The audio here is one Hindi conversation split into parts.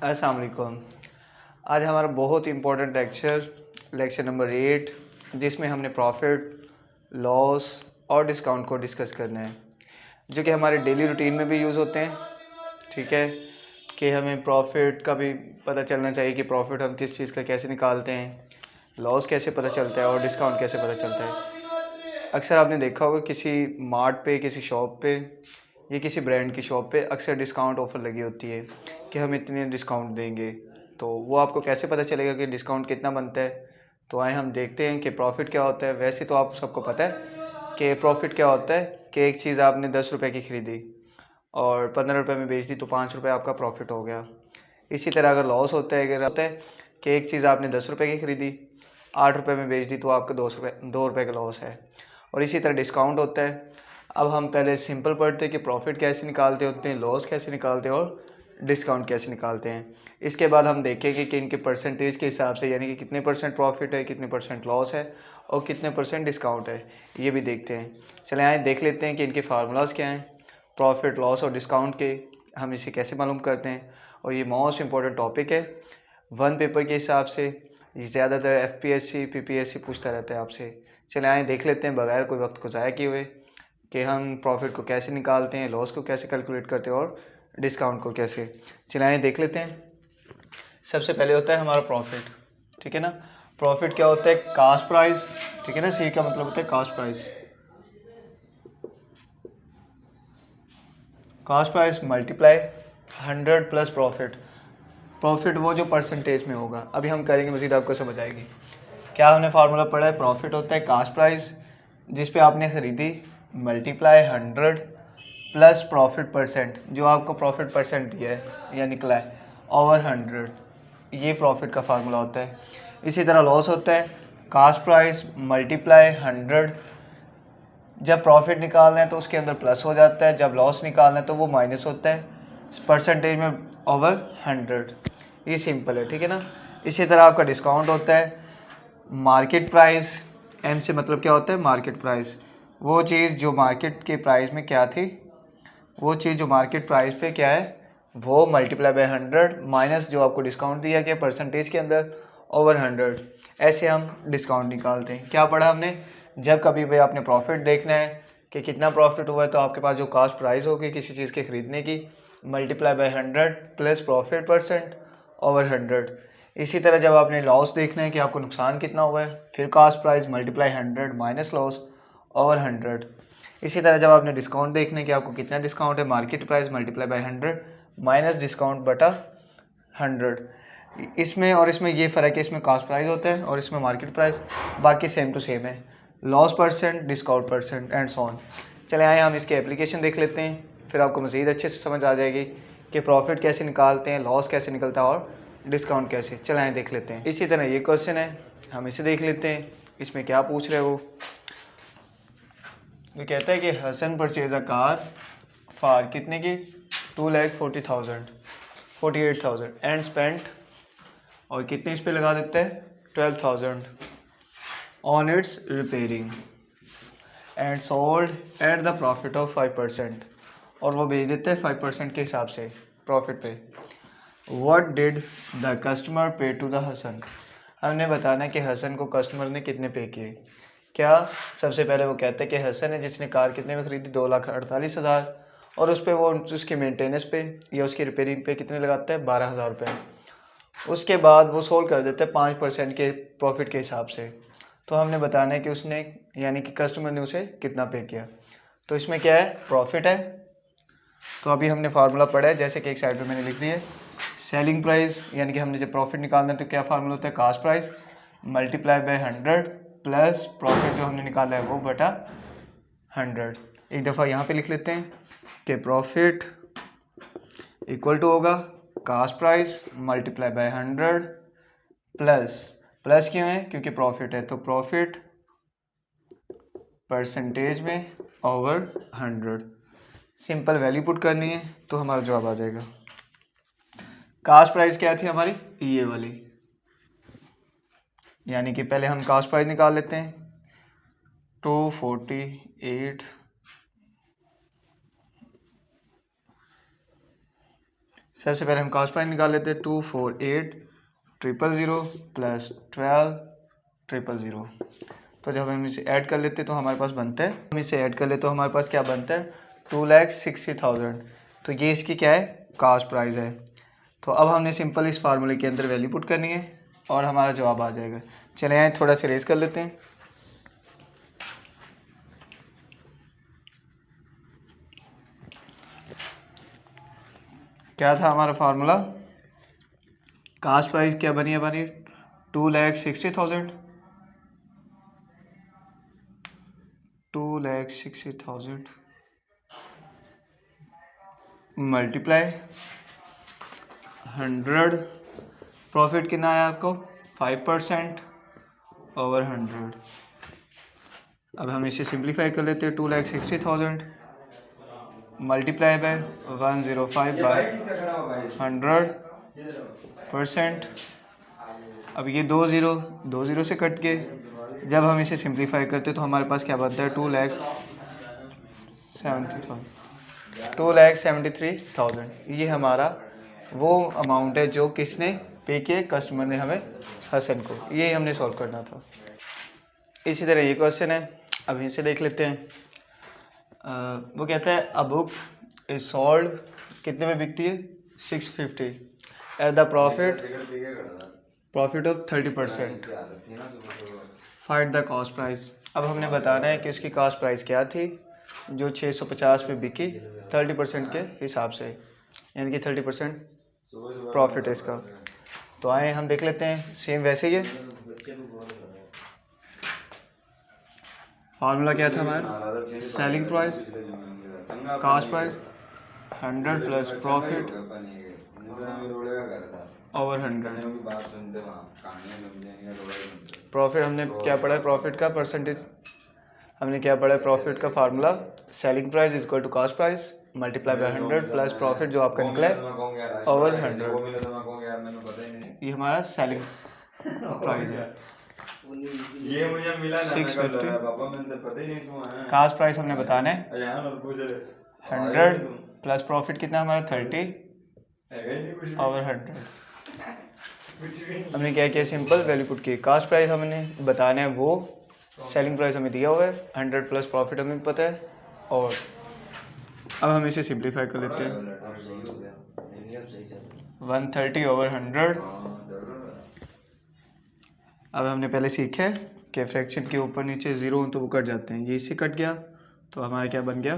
अस्सलाम वालेकुम। आज हमारा बहुत इम्पोर्टेंट लेक्चर नंबर 8, जिसमें हमने प्रॉफिट, लॉस और डिस्काउंट को डिस्कस करना है, जो कि हमारे डेली रूटीन में भी यूज़ होते हैं। ठीक है कि हमें प्रॉफिट का भी पता चलना चाहिए कि प्रॉफिट हम किस चीज़ का कैसे निकालते हैं, लॉस कैसे पता चलता है और डिस्काउंट कैसे पता चलता है। अक्सर आपने देखा होगा किसी मार्ट पे, किसी शॉप पे या किसी ब्रांड की शॉप पे अक्सर डिस्काउंट ऑफ़र लगी होती है कि हम इतने डिस्काउंट देंगे। तो वो आपको कैसे पता चलेगा कि डिस्काउंट कितना बनता है? तो आए हम देखते हैं कि प्रॉफिट क्या होता है। वैसे तो आप सबको पता है कि प्रॉफिट क्या होता है कि एक चीज़ आपने 10 रुपये की ख़रीदी और 15 रुपये में बेच दी तो 5 रुपये आपका प्रॉफिट हो गया। इसी तरह अगर लॉस होता है, अगर होता है कि एक चीज़ आपने 10 रुपये की ख़रीदी, 8 रुपये में बेच दी तो आपका 2 रुपये का लॉस है। और इसी तरह डिस्काउंट होता है। अब हम पहले सिंपल पढ़ते हैं कि प्रॉफिट कैसे निकालते होते हैं, लॉस कैसे निकालते हैं और डिस्काउंट कैसे निकालते हैं। इसके बाद हम देखेंगे कि इनके परसेंटेज के हिसाब से, यानी कि कितने परसेंट प्रॉफिट है, कितने परसेंट लॉस है और कितने परसेंट डिस्काउंट है, ये भी देखते हैं। चलें आए देख लेते हैं कि इनके फार्मूलाज क्या हैं, प्रॉफिट, लॉस और डिस्काउंट के, हम इसे कैसे मालूम करते हैं। और ये मोस्ट इम्पॉर्टेंट टॉपिक है वन पेपर के हिसाब से। ज़्यादातर FPSC PPSC पूछता रहता है आपसे। चलें आए देख लेते हैं बगैर कोई वक्त को ज़ाया किए हुए कि हम प्रॉफिट को कैसे निकालते हैं, लॉस को कैसे कैलकुलेट करते हैं और डिस्काउंट को कैसे। चलाएं देख लेते हैं। सबसे पहले होता है हमारा प्रॉफिट। ठीक है ना। प्रॉफिट क्या होता है? Cost price. ठीक है ना, सी का मतलब होता है cost price. Cast price multiply 100 plus profit. Profit वो जो परसेंटेज में होगा, अभी हम करेंगे मज़ीद, आपको समझ आएगी। क्या हमने फार्मूला पढ़ा है? प्रॉफिट होता है कास्ट प्राइस जिस पे आपने ख़रीदी, मल्टीप्लाई 100 प्लस प्रॉफिट परसेंट, जो आपको प्रॉफिट परसेंट दिया है या निकला है, ओवर 100। ये प्रॉफिट का फार्मूला होता है। इसी तरह लॉस होता है कास्ट प्राइस मल्टीप्लाई 100। जब प्रॉफिट निकालना है तो उसके अंदर प्लस हो जाता है, जब लॉस निकालना है तो वो माइनस होता है परसेंटेज में ओवर 100। ये सिंपल है, ठीक है ना। इसी तरह आपका डिस्काउंट होता है मार्केट प्राइस। एम से मतलब क्या होता है? Market price. वो चीज़ जो मार्केट के प्राइस में क्या थी, वो चीज़ जो मार्केट प्राइस पे क्या है, वो मल्टीप्लाई बाय 100 माइनस जो आपको डिस्काउंट दिया गया परसेंटेज के अंदर ओवर 100। ऐसे हम डिस्काउंट निकालते हैं। क्या पढ़ा हमने? जब कभी भी आपने प्रॉफिट देखना है कि कितना प्रॉफिट हुआ है, तो आपके पास जो कास्ट प्राइस होगी किसी चीज़ के ख़रीदने की, multiply by 100 plus profit percent over 100। इसी तरह जब आपने लॉस देखना है कि आपको नुकसान कितना हुआ है, फिर cast price multiply 100 minus loss over 100। इसी तरह जब आपने डिस्काउंट देखना है कि आपको कितना डिस्काउंट है, market price multiply by 100 minus discount बटा 100। इसमें और इसमें ये फ़र्क है, इसमें कास्ट प्राइस होता है और इसमें मार्केट प्राइस, बाकी सेम टू सेम है, loss percent, discount percent and so on. चले आए हम इसके एप्लीकेशन देख लेते हैं, फिर आपको मज़ीद अच्छे से समझ आ जाएगी कि प्रॉफिट कैसे निकालते हैं, लॉस कैसे निकलता है और डिस्काउंट कैसे। चले आए देख लेते हैं। इसी तरह ये क्वेश्चन है, हम इसे देख लेते हैं। इसमें क्या पूछ रहे हो? वो कहता है कि Hasan purchase a car for कितने की? 2,40,000 48,000 एंड स्पेंट, और कितने इस पे लगा देते हैं? 12,000 on it's repairing and sold at the profit of 5%, और वो भेज देते हैं 5% के हिसाब से प्रॉफिट पे। व्हाट डिड द कस्टमर पे टू द हसन। हमने बताना है कि हसन को कस्टमर ने कितने पे किए। क्या? सबसे पहले वो कहते हैं कि हसन है जिसने कार कितने में खरीदी? 2,48,000, और उस पर वो उसके मेंटेनेंस पे या उसकी रिपेयरिंग पे कितने लगाता है? 12,000 रुपये। उसके बाद वो सोल्व कर देते हैं 5% के प्रॉफिट के हिसाब से। तो हमने बताना है कि उसने, यानी कि कस्टमर ने उसे कितना पे किया। तो इसमें क्या है? प्रॉफिट है। तो अभी हमने फार्मूला पढ़ा है, जैसे कि एक साइड पे मैंने लिख दिया है, सेलिंग प्राइस, यानी कि हमने जब प्रॉफिट निकालना है तो क्या फार्मूला होता है? Cast price multiply by 100 plus profit जो हमने निकाला है वो बटा 100। एक दफ़ा यहाँ पे लिख लेते हैं कि प्रॉफिट इक्वल टू होगा cast price multiply by 100 plus, plus क्यों है? क्योंकि प्रॉफिट है, तो प्रॉफिट परसेंटेज में ओवर 100। सिंपल वैल्यू पुट करनी है तो हमारा जवाब आ जाएगा। कास्ट प्राइस क्या थी हमारी? ये वाली, यानी कि पहले हम कास्ट प्राइस निकाल लेते हैं, 248 सबसे पहले हम कॉस्ट प्राइस निकाल लेते हैं 248,000 प्लस 12,000। तो जब हम इसे ऐड कर लेते हैं तो हमारे पास बनता है, हम इसे ऐड कर लेते तो हमारे पास क्या बनता है 2,60,000। तो ये इसकी क्या है कॉस्ट प्राइस है। तो अब हमने सिंपल इस फार्मूले के अंदर वैल्यू पुट करनी है और हमारा जवाब आ जाएगा। चले आए थोड़ा सा रेस कर लेते हैं। क्या था हमारा फार्मूला, कास्ट प्राइस क्या बनी है, बनी 2,60,000, 2,60,000 मल्टीप्लाई 100, प्रॉफिट कितना आया आपको 5% ओवर 100। अब हम इसे सिंप्लीफाई कर लेते हैं 2,60,000 मल्टीप्लाई बाय 105 बाय 100%। अब ये 2 से कट के जब हम इसे सिंप्लीफाई करते तो हमारे पास क्या बनता है 2,73,000। ये हमारा वो अमाउंट है जो किसने पे किया, कस्टमर ने हमें, हसन को। ये हमने सॉल्व करना था। इसी तरह ये क्वेश्चन है, अब इसे देख लेते हैं। वो कहता है अ बुक इज सोल्ड, कितने में बिकती है 650 at the profit of 30%, find the cost price. अब हमने बताना है कि उसकी कॉस्ट प्राइस क्या थी जो 650 पे बिकी 30% के हिसाब से, यानी कि 30% प्रॉफिट है इसका। तो आए हम देख लेते हैं, सेम वैसे ही है। फार्मूला क्या था हमारा, selling price cost price 100 plus profit over 100। Profit हमने क्या पढ़ा है, प्रॉफिट का परसेंटेज हमने क्या पढ़ा है, प्रॉफिट का formula selling price is equal to cost price multiply by 100 plus profit जो आपका निकला है ओवर 100। ये हमारा सेलिंग प्राइस है, ये मुझे मिला 650। कॉस्ट प्राइस हमने बताना है 100 प्लस प्रॉफिट कितना हमारा 30 ओवर 100। हमने क्या किया, सिंपल वैल्यू पुट की। कास्ट प्राइस हमने बताना है वो, सेलिंग प्राइस हमें दिया हुआ है 100 प्लस प्रॉफिट हमें पता है। और अब हम इसे सिंप्लीफाई कर लेते हैं 130 ओवर 100। अब हमने पहले सीखा है कि फ्रैक्शन के ऊपर नीचे ज़ीरो हो तो वो कट जाते हैं, ये इससे कट गया तो हमारा क्या बन गया।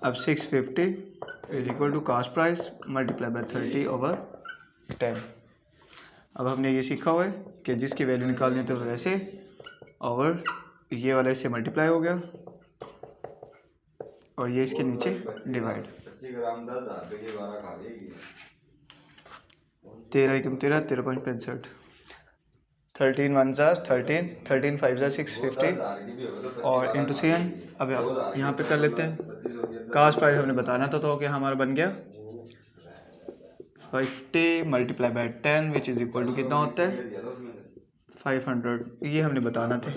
अब 650 is equal to cost price multiply by 30 over 10। अब हमने ये सीखा हुआ है कि जिसकी वैल्यू निकालनी है तो वैसे, और ये वाला इससे मल्टीप्लाई हो गया और ये इसके नीचे डिवाइड। 13 13.65, 13 1 13, 13 5 650 और इंटू CN। अब यहाँ पे कर लेते हैं। कास्ट प्राइस हमने बताना था तो क्या हमारा बन गया 50 multiply by 10 which is equal to कितना होता है 500। ये हमने बताना था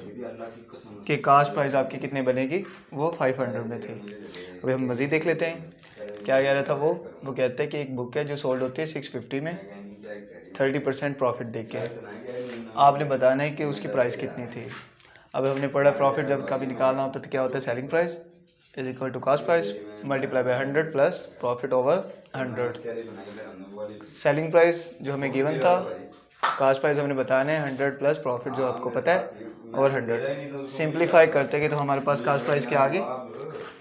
कि कास्ट प्राइस आपकी कितने बनेगी, वो 500 में थी। अभी हम मज़ीद देख लेते हैं क्या कह रहा था वो कहता है कि एक बुक है जो सोल्ड होती है 650 में 30% प्रॉफिट देके, आपने बताना है कि उसकी प्राइस कितनी थी। अब हमने पढ़ा प्रॉफिट जब कभी निकालना होता है तो क्या होता है, selling price is equal to cost price multiply by 100 plus profit over 100। Selling price जो हमें गिवन था, कास्ट प्राइस हमने बताना है 100 प्लस प्रॉफिट जो आपको पता है ओवर 100। सिंप्लीफाई करते गए तो हमारे पास कास्ट प्राइस के आगे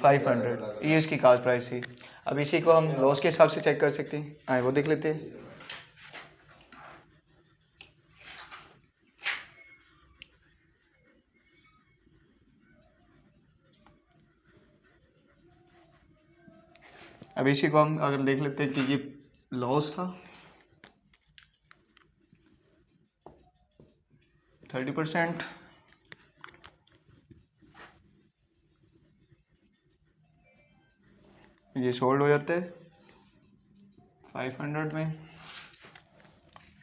500, ये इसकी कास्ट प्राइस थी। अब इसी को हम लॉस के हिसाब से चेक कर सकते हैं, आए वो देख लेते हैं। अब इसी को हम अगर देख लेते हैं कि ये लॉस था 30%, ये सोल्ड हो जाते हैं 500 में,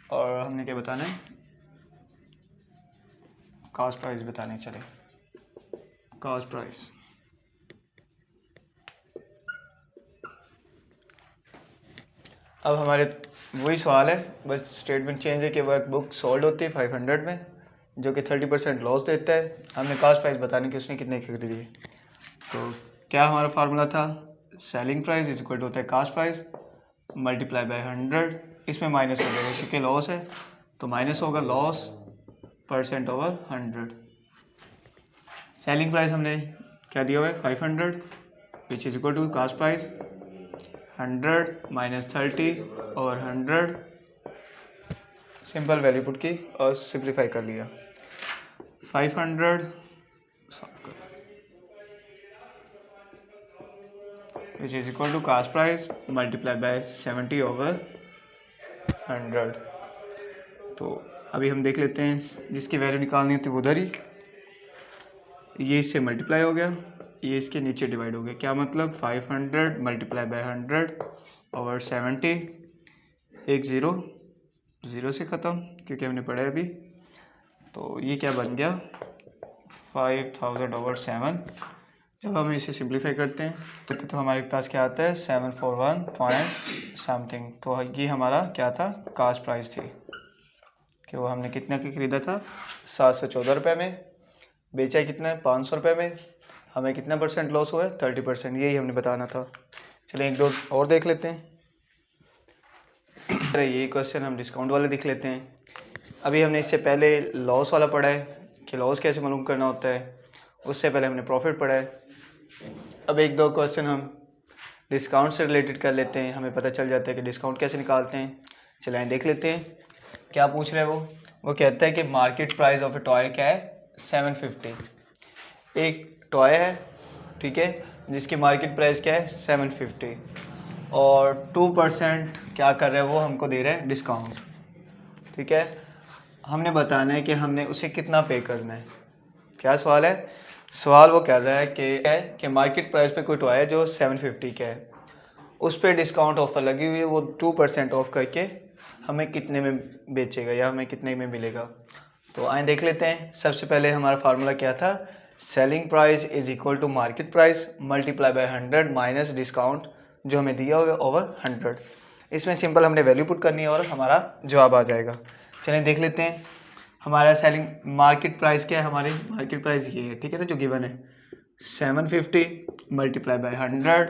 और हमने क्या बताना है, कॉस्ट प्राइस बताने चले। कॉस्ट प्राइस अब हमारे वही सवाल है, बस स्टेटमेंट चेंज है कि वर्क बुक सोल्ड होती है 500 में, जो कि 30% लॉस देता है। हमने कास्ट प्राइस बताने की उसने कितने की खरीदी है। तो क्या हमारा फार्मूला था, selling price is equal to होता है कास्ट प्राइस मल्टीप्लाई बाय 100। इसमें माइनस हो जाएगा क्योंकि लॉस है, तो माइनस होगा लॉस % ओवर 100। सेलिंग प्राइस हमने क्या दिया हुआ है 500 which is equal to cost price 100 minus 30 और 100। सिंपल वैल्यू पुट की और सिंप्लीफाई कर लिया। 500 which is equal to cost price multiply by 70 over 100। तो अभी हम देख लेते हैं, जिसकी वैल्यू निकालनी थी वो उधर ही, ये इससे मल्टीप्लाई हो गया, ये इसके नीचे डिवाइड हो गया। क्या मतलब 500 मल्टीप्लाई बाय 100 ओवर 70, एक ज़ीरो, ज़ीरो से ख़त्म क्योंकि हमने पढ़ा है अभी। तो ये क्या बन गया 5000 ओवर 7। जब हम इसे सिंप्लीफाई करते हैं तो हमारे पास क्या आता है 741 पॉइंट समथिंग। तो ये हमारा क्या था कास्ट प्राइस थी कि वो हमने कितने की ख़रीदा था 714 रुपये में, बेचा कितना है 500 रुपये में, हमें कितना % लॉस हुआ है 30%। यही हमने बताना था। चलिए एक दो और देख लेते हैं। ये क्वेश्चन हम डिस्काउंट वाले देख लेते हैं। अभी हमने इससे पहले लॉस वाला पढ़ा है कि लॉस कैसे मालूम करना होता है, उससे पहले हमने प्रॉफिट पढ़ा है। अब एक दो क्वेश्चन हम डिस्काउंट से रिलेटेड कर लेते हैं, हमें पता चल जाता है कि डिस्काउंट कैसे निकालते हैं। चलिए देख लेते हैं क्या पूछ रहे हैं वो कहता है कि market price of A toy क्या है 750। एक टॉय है, ठीक है, जिसकी मार्केट प्राइस क्या है 750 और 2% क्या कर रहे हैं वो हमको दे रहे हैं डिस्काउंट, ठीक है। हमने बताना है कि हमने उसे कितना पे करना है। क्या सवाल है, सवाल वो कर रहा है कि मार्केट प्राइस पे कोई टॉय है जो 750 का है, उस पर डिस्काउंट ऑफर लगी हुई है, वो 2% ऑफ करके हमें कितने में बेचेगा या हमें कितने में मिलेगा। तो आए देख लेते हैं। सबसे पहले हमारा फार्मूला क्या था, selling price is equal to market price multiply by 100 minus discount जो हमें दिया हुआ ओवर 100। इसमें सिंपल हमने वैल्यू पुट करनी है और हमारा जवाब आ जाएगा। चलिए देख लेते हैं। हमारा सेलिंग मार्केट प्राइस क्या है, हमारी मार्केट प्राइस ये है, ठीक है ना, जो गिवन है 750 मल्टीप्लाई बाय 100,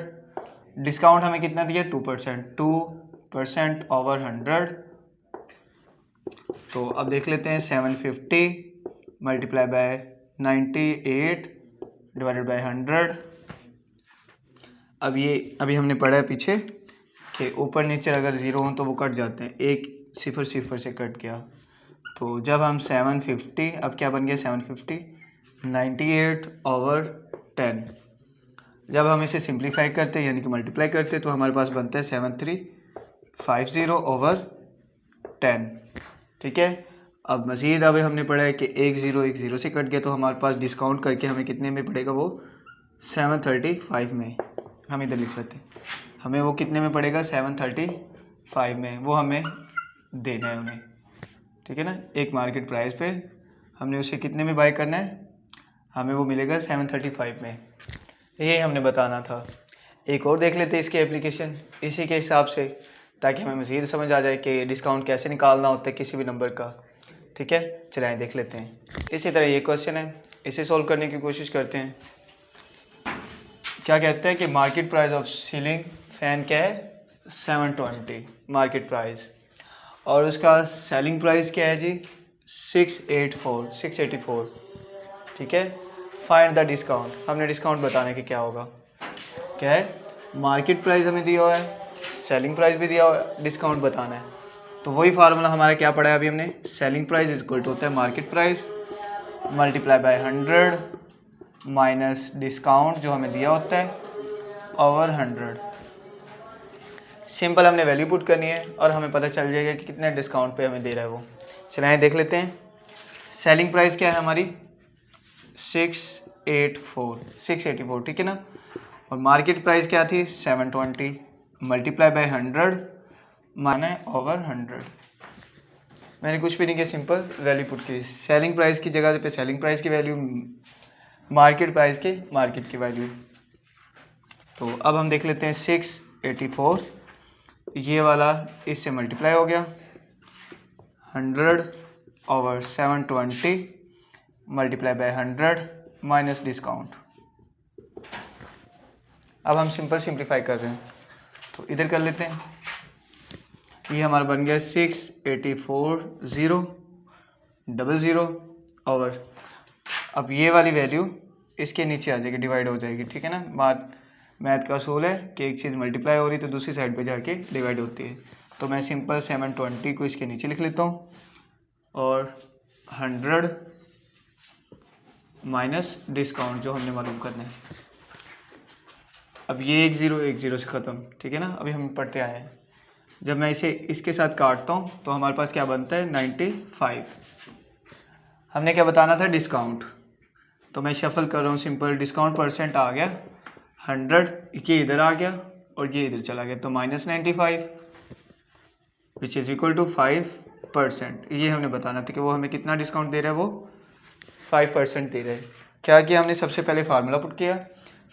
डिस्काउंट हमें कितना दिया 2% ओवर 100। तो अब देख लेते हैं 750 मल्टीप्लाई बाय 98 डिवाइडेड बाय 100। अभी हमने पढ़ा है पीछे कि ऊपर नीचे अगर ज़ीरो हो तो वो कट जाते हैं, एक सिफर सिफर से कट गया। तो जब हम 750, अब क्या बन गया 750 98 ओवर 10, जब हम इसे सिंप्लीफाई करते हैं यानी कि मल्टीप्लाई करते हैं तो हमारे पास बनता है 7350 ओवर 10, ठीक है। अब मज़ीद अभी हमने पढ़ा है कि एक ज़ीरो से कट गया, तो हमारे पास डिस्काउंट करके हमें कितने में पड़ेगा वो 735 में। हम इधर लिख लेते हैं, हमें वो कितने में पड़ेगा 735 में, वो हमें देना है उन्हें, ठीक है ना। एक मार्केट प्राइस पे हमने उसे कितने में बाय करना है, हमें वो मिलेगा 735 में। यही हमने बताना था। एक और देख लेते हैं इसके एप्लीकेशन इसी के हिसाब से, ताकि हमें मज़ीद समझ आ जाए कि डिस्काउंट कैसे निकालना होता है किसी भी नंबर का, ठीक है। चलिए देख लेते हैं। इसी तरह ये क्वेश्चन है, इसे सॉल्व करने की कोशिश करते हैं। क्या कहते हैं कि market price of ceiling fan क्या है 720 मार्केट प्राइस, और उसका सेलिंग प्राइस क्या है जी 684, ठीक है। फाइंड द डिस्काउंट, हमने डिस्काउंट बताने के क्या होगा, क्या है मार्केट प्राइस हमें दिया हुआ है, सेलिंग प्राइस भी दिया हुआ है, डिस्काउंट बताना है। तो वही फार्मूला हमारा क्या पड़ा है अभी हमने, selling price is equal to होता है market price multiply by 100 minus discount जो हमें दिया होता है ओवर 100। सिंपल हमने वैल्यू पुट करनी है और हमें पता चल जाएगा कि कितने डिस्काउंट पे हमें दे रहा है वो। चलिए देख लेते हैं। सेलिंग प्राइस क्या है हमारी 684, ठीक है ना, और मार्केट प्राइस क्या थी 720 मल्टीप्लाई बाय 100 माना ओवर 100। मैंने कुछ भी नहीं किया, सिंपल वैल्यू पुट की, सेलिंग प्राइस की जगह पे सेलिंग प्राइस की वैल्यू, मार्केट प्राइस के मार्केट की वैल्यू। तो अब हम देख लेते हैं 684 ये वाला इससे मल्टीप्लाई हो गया 100/720 मल्टीप्लाई बाय 100 माइनस डिस्काउंट। अब हम सिंपल सिंप्लीफाई कर रहे हैं तो इधर कर लेते हैं। ये हमारा बन गया 684,000 और अब ये वाली वैल्यू इसके नीचे आ जाएगी, डिवाइड हो जाएगी, ठीक है ना। मैथ का असूल है कि एक चीज़ मल्टीप्लाई हो रही तो दूसरी साइड पे जाके डिवाइड होती है। तो मैं सिंपल 720 को इसके नीचे लिख लेता हूँ और 100 माइनस डिस्काउंट जो हमने मालूम करना है। अब ये एक ज़ीरो से ख़त्म, ठीक है ना। अभी हम पढ़ते आए हैं, जब मैं इसे इसके साथ काटता हूँ तो हमारे पास क्या बनता है 95। हमने क्या बताना था डिस्काउंट, तो मैं शफल कर रहा हूँ सिंपल, डिस्काउंट परसेंट आ गया 100, ये इधर आ गया और ये इधर चला गया तो -95 विच इज़ इक्वल टू 5%। ये हमने बताना था कि वो हमें कितना डिस्काउंट दे रहा है, वो 5% दे रहा है। क्या किया हमने, सबसे पहले फार्मूला पुट किया।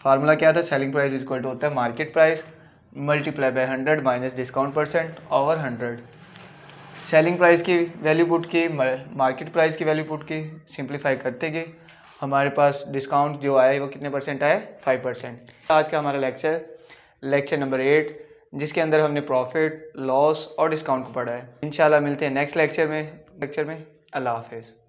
फार्मूला क्या था, सेलिंग प्राइस इक्वल टू होता है market price multiply by 100 minus discount percent over 100। Selling price की वैल्यू पुट की, मार्केट प्राइस की वैल्यू पुट की, सिंप्लीफाई करते गए हमारे पास डिस्काउंट जो आया वो कितने परसेंट आया, 5%। आज का हमारा लेक्चर नंबर 8, जिसके अंदर हमने प्रॉफिट, लॉस और डिस्काउंट को पढ़ा है। इंशाल्लाह मिलते हैं नेक्स्ट लेक्चर में। अल्लाह हाफिज़।